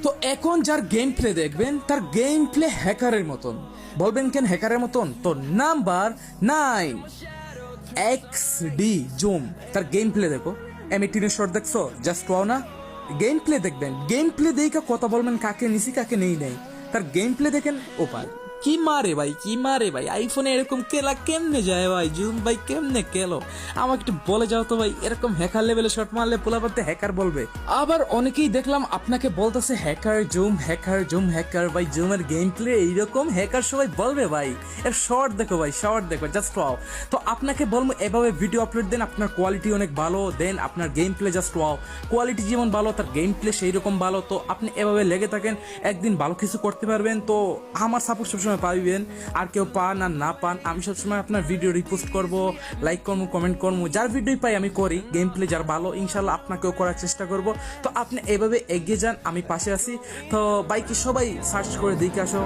তো এখন যার গেম প্লে দেখবেন তার গেম প্লে হ্যাকারের মতন। বলবেন কেন হ্যাকারের মতন? তো নাম্বার 9 XD জুম, তার গেম প্লে দেখো। M18 শট দেখছো? জাস্ট ওয়াও না? গেম প্লে দেখবেন, গেম প্লে দেখে কথা বলবেন কাকে নিছি কাকে নেই। তার গেম প্লে দেখেন ওপার। কি মারে ভাই, কি মারে ভাই, আইফোনে এরকম কেলা কেমনে যায় ভাই? জুম ভাই কেমনে কেলো আমাকে একটু বলে যাও তো ভাই। এরকম হ্যাকার লেভেলে শট মারলে পোলাপাতে হ্যাকার বলবে। আবার অনেকেই দেখলাম আপনাকে বলতেছে hacker zoom, hacker zoom, hacker. ভাই জুমের গেম প্লে এইরকম হ্যাকার সবাই বলবে ভাই। এর শর্ট দেখো ভাই, শর্ট দেখো, জাস্ট ওয়াও। তো আপনাকে বলবো এভাবে ভিডিও আপলোড দেন, আপনার কোয়ালিটি অনেক ভালো, দেন আপনার game play just wow. Quality যেমন ভালো তার গেম প্লে সেই রকম ভালো। তো আপনি এভাবে লেগে থাকেন, একদিন ভালো কিছু করতে পারবেন। তো আমার সাপোর্ট সবসময় পাইবেন, আর কেউ পান আর না পান আমি সবসময় আপনার ভিডিও রিপোস্ট করব, লাইক করবো, কমেন্ট করবো। যার ভিডিও পাই আমি করি, গেম প্লে যার ভালো ইনশাল্লাহ আপনাকেও করার চেষ্টা করব। তো আপনি এভাবে এগিয়ে যান, আমি পাশে আছি। তো বাইকে সবাই সার্চ করে দেখে আসো।